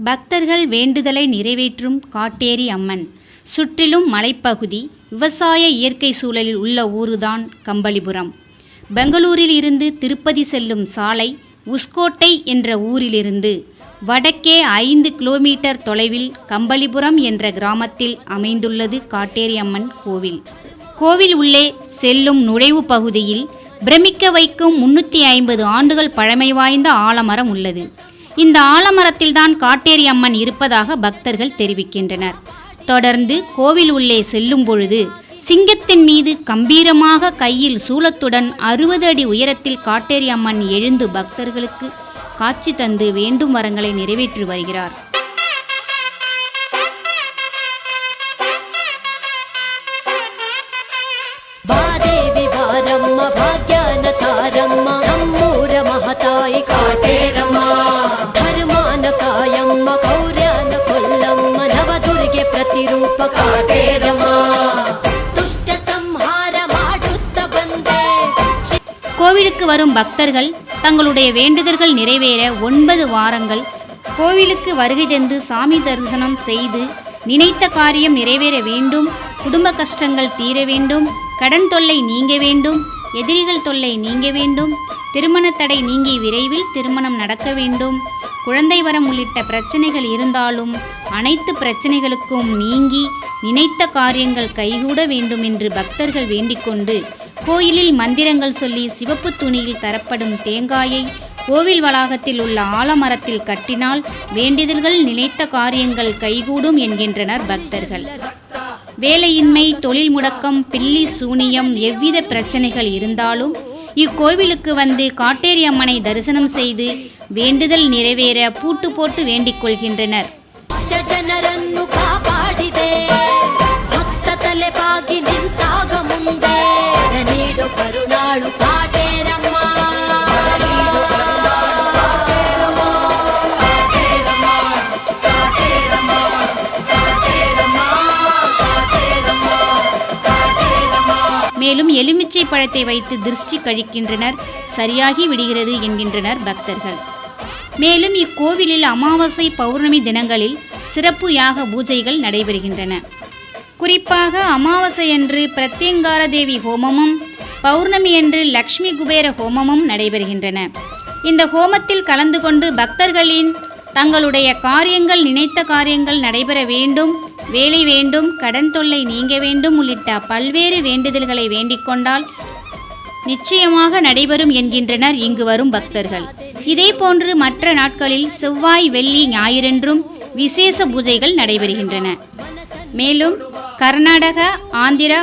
பக்தர்கள் வேண்டுதலை நிறைவேற்றும் காட்டேரி அம்மன். சுற்றிலும் மலைப்பகுதி, விவசாய இயற்கை சூழலில் உள்ள ஊருதான் கம்பளிபுரம். பெங்களூரில் இருந்து திருப்பதி செல்லும் சாலை உஸ்கோட்டை என்ற ஊரிலிருந்து வடக்கே 5 கிலோமீட்டர் தொலைவில் கம்பளிபுரம் என்ற கிராமத்தில் அமைந்துள்ளது காட்டேரி அம்மன் கோவில். கோவில் உள்ளே செல்லும் நுழைவு பகுதியில் பிரமிக்க வைக்கும் 350 ஆண்டுகள் பழமை வாய்ந்த ஆலமரம் உள்ளது. இந்த ஆலமரத்தில்தான் காட்டேரி அம்மன் இருப்பதாக பக்தர்கள் தெரிவிக்கின்றனர். தொடர்ந்து கோவில் உள்ளே செல்லும் பொழுது சிங்கத்தின் மீது கம்பீரமாக கையில் சூலத்துடன் 60 அடி உயரத்தில் காட்டேரி அம்மன் எழுந்து பக்தர்களுக்கு காட்சி தந்து வேண்டும் வரங்களை நிறைவேற்றி வருகிறார். మహతాయి కాటేరమ్మ ధర్మానకాయమ్మ కౌర్యాన కొల్లమ్మ నవదుర్గే ప్రతిరూಪ కాటేరమ్మ ದುಷ್ಟ ಸಂಹಾರ ಮಾಡುತ್ತ ಬಂದೆ. கோவிலுக்கு வரும் பக்தர்கள் தங்களுடைய வேண்டுதல்கள் நிறைவேற 9 வாரங்கள் கோவிலுக்கு வருகை தந்து சாமி தரிசனம் செய்து நினைத்த காரியம் நிறைவேற வேண்டும், குடும்ப கஷ்டங்கள் தீர வேண்டும், கடன் தொல்லை நீங்க வேண்டும், எதிரிகள் தொல்லை நீங்க வேண்டும், திருமண தடை நீங்கி விரைவில் திருமணம் நடக்க வேண்டும், குழந்தை வரம் உள்ளிட்ட பிரச்சனைகள் இருந்தாலும் அனைத்து பிரச்சனைகளுக்கும் நீங்கி நினைத்த காரியங்கள் கைகூட வேண்டும் என்று பக்தர்கள் வேண்டிக்கொண்டு கோயிலில் மந்திரங்கள் சொல்லி சிவப்பு துணியில் தரப்படும் தேங்காயை கோவில் வளாகத்தில் உள்ள ஆலமரத்தில் கட்டினால் வேண்டுதல்கள் நினைத்த காரியங்கள் கைகூடும் என்கின்றனர் பக்தர்கள். வேலையின்மை, தொழில் முடக்கம், பில்லி சூனியம், எவ்வித பிரச்சனைகள் இருந்தாலும் இக்கோவிலுக்கு வந்து காட்டேரி அம்மனை தரிசனம் செய்து வேண்டுதல் நிறைவேற பூட்டு போட்டு வேண்டிக் கொள்கின்றனர். ಜನರನ್ನು ಕಾಪಾಡಿದೆ ಭಕ್ತ ತಲೆ ಬಾಗಿ ನಿಂತಾಗ ಮುಂದೆ ನೀಡು ಕರುಣಾಳು ಕಾಟೇರಮ್ಮ. மேலும் எலுமிச்சை பழத்தை வைத்து திருஷ்டி கழிக்கின்றனர். சரியாகி விடுகிறது என்கின்றனர் பக்தர்கள். மேலும் இக்கோவிலில் அமாவாசை, பௌர்ணமி தினங்களில் சிறப்பு யாக பூஜைகள் நடைபெறுகின்றன. குறிப்பாக அமாவாசையன்று பிரத்யங்கார தேவி ஹோமமும், பௌர்ணமியன்று லக்ஷ்மி குபேர ஹோமமும் நடைபெறுகின்றன. இந்த ஹோமத்தில் கலந்து கொண்டு பக்தர்களின் தங்களுடைய காரியங்கள், நினைத்த காரியங்கள் நடைபெற வேண்டும், வேலை வேண்டும், கடன் தொல்லை நீங்க வேண்டும் உள்ளிட்ட பல்வேறு வேண்டுதல்களை வேண்டிக் கொண்டால் நிச்சயமாக நடைபெறும் என்கின்றனர் இங்கு வரும் பக்தர்கள். இதே போன்று மற்ற நாட்களில் செவ்வாய், வெள்ளி, ஞாயிறென்றும் விசேஷ பூஜைகள் நடைபெறுகின்றன. மேலும் கர்நாடகா, ஆந்திரா,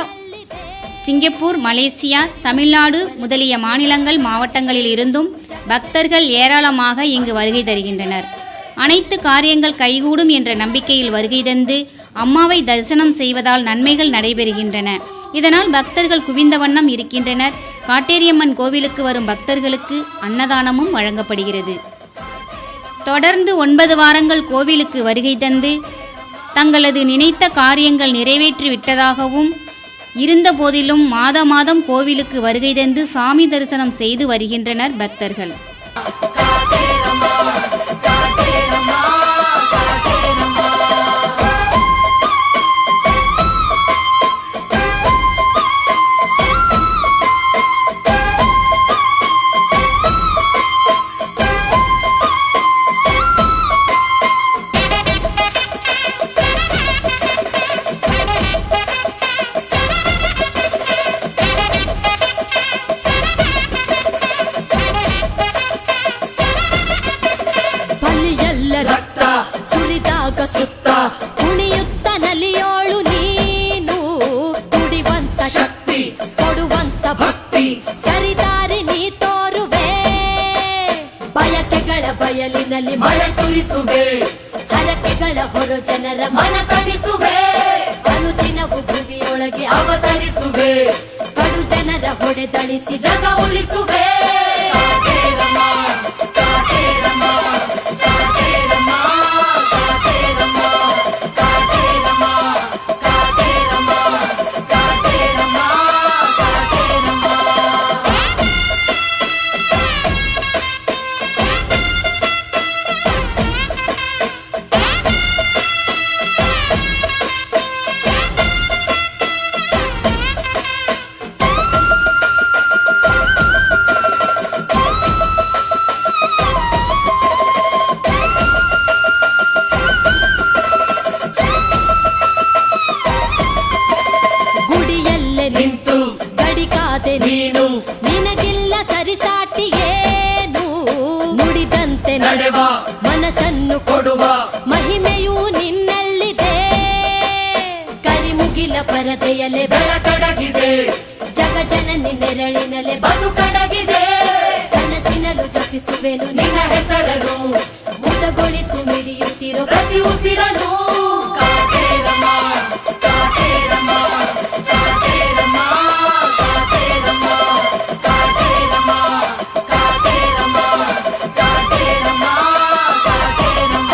சிங்கப்பூர், மலேசியா, தமிழ்நாடு முதலிய மாநிலங்கள், மாவட்டங்களில் இருந்தும் பக்தர்கள் ஏராளமாக இங்கு வருகை தருகின்றனர். அனைத்து காரியங்கள் கைகூடும் என்ற நம்பிக்கையில் வருகை தந்து அம்மாவை தரிசனம் செய்வதால் நன்மைகள் நடைபெறுகின்றன. இதனால் பக்தர்கள் குவிந்த வண்ணம் இருக்கின்றனர். காட்டேரியம்மன் கோவிலுக்கு வரும் பக்தர்களுக்கு அன்னதானமும் வழங்கப்படுகிறது. தொடர்ந்து 9 வாரங்கள் கோவிலுக்கு வருகை தந்து தங்களது நினைத்த காரியங்கள் நிறைவேற்றி விட்டதாகவும் இருந்த போதிலும் மாதம் கோவிலுக்கு வருகை தந்து சாமி தரிசனம் செய்து வருகின்றனர் பக்தர்கள். ರಕ್ತ ಸುರಿದಾಗ ಸುತ್ತ ಕುಣಿಯುತ್ತ ನಲಿಯೋಳು ನೀನು, ತುಡಿವಂತ ಶಕ್ತಿ ಕೊಡುವಂತ ಭಕ್ತಿ ಸರಿದಾರಿ ನೀ ತೋರುವೆ, ಬಯಕೆಗಳ ಬಯಲಿನಲ್ಲಿ ಮಳೆ ಸುರಿಸುವೆ, ಹರಕೆಗಳ ಹೊರ ಜನರ ಮನ ತಣಿಸುವೆ, ಅನುದಿನವು ಭುವಿಯೊಳಗೆ ಅವತರಿಸುವೆ, ಕಡು ಜನರ ಹೊಡೆದಳಿಸಿ ಜಗ ಉಳಿಸುವೆ. ನಡೆವ ಮನಸ್ಸನ್ನು ಕೊಡುವ ಮಹಿಮೆಯೂ ನಿನ್ನಲ್ಲಿದೆ. ಕರಿಮುಗಿಲ ಪರದೆಯಲ್ಲೇ ಬೆಳಕಡಗಿದೆ ಜಗ ಜನನಿ ನೆರಳಿನಲ್ಲೇ ಬದುಕಡಗಿದೆ. ಕನಸಿನಲ್ಲೂ ಜಪಿಸುವೆನು ನಿನ್ನ ಹೆಸರನ್ನು ಮುದಗೊಳಿಸು ಮಿಡಿಯುತ್ತಿರೋ ಪ್ರತಿ ಉಸಿರನು. ಕಾಟೇರಮ್ಮ ಕಾಟೇರಮ್ಮ ಕಾಟೇರಮ್ಮ ಕಾಟೇರಮ್ಮ ಕಾಟೇರಮ್ಮ ಕಾಟೇರಮ್ಮ ಕಾಟೇರಮ್ಮ ಕಾಟೇರಮ್ಮ.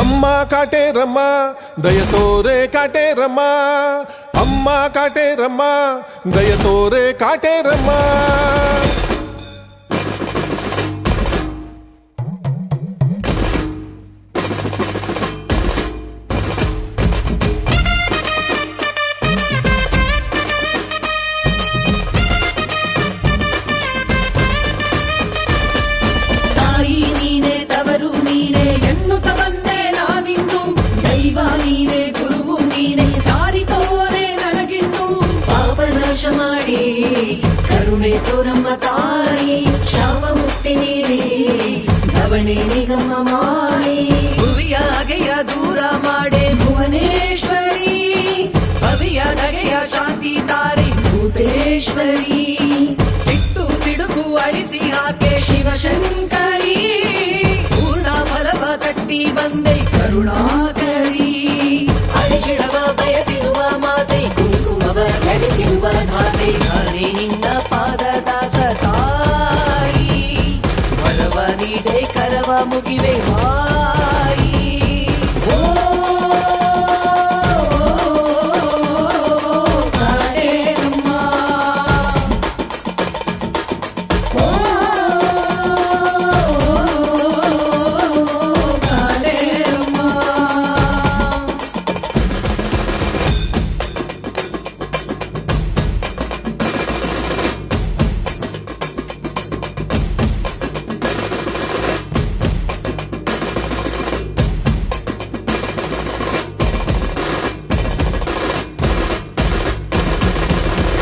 ಅಮ್ಮ ಕಾಟೇರಮ್ಮ ದಯ ತೋರೆ ಕಾಟೇರಮ್ಮ, ಅಮ್ಮ ಕಾಟೇರಮ್ಮ ದಯ ತೋರೆ ಕಾಟೇರಮ್ಮ. ತಾಯಿ ನೀನೆ ತವರು ನೀನೆ ಎನ್ನುತ್ತ ಬಂದೆ ನಾನಿಂದು. ದೈವ ನೀನೆ ಗುರುವು ನೀನೆ ದಾರಿ ತೋರೆ ನನಗಿಂದು. ಪಾಪ ನಾಶ ಮಾಡಿ ಕರುಣೆ ತೋರಮ್ಮ ತಾಯಿ. ಶಾಪ ಮುಕ್ತಿ ನೀಡಿ ಧವಣೆ ನಿಗಮ ಮಾಯಿ. ಭುವಿಯ ಅಗೆಯ ದೂರ ಮಾಡೆ ಭುವನೇಶ್ವರಿ. ಭವಿಯ ದಗೆಯ ಶಾಂತಿ ತಾರೆ ಭೂತೇಶ್ವರಿ. ಸಿಟ್ಟು ಸಿಡುಕು ಅಳಿಸಿ ಹಾಕೆ ಶಿವಶಂಕರಿ. ಪೂರ್ಣ ಫಲವ ತಟ್ಟಿ ಬಂದೆ ಕರುಣಾಕರಿ. ಅರಿಶಿಣವ ಬಯಸಿರುವ ಮಾತೆ ಕುಂಕುಮವ ಧರಿಸಿರುವ ಧಾತೆ. ಹರಿ ನಿನ್ನ ಪಾದದಾಸ ತಾಯಿ. ಮನವ ನೀಡೆ ಕರವ ಮುಗಿವೆ ಮಾಯಿ. ಓ ಕಾಟೇರಮ್ಮ. ಓ ಕಾಟೇರಮ್ಮ.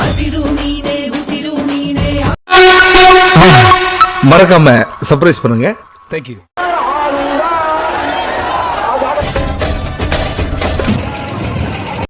ಹಸಿರು ನೀನೆ ಉಸಿರು ನೀನೆ. மறக்காம சர்ப்ரைஸ் பண்ணுங்க. தேங்க்யூ.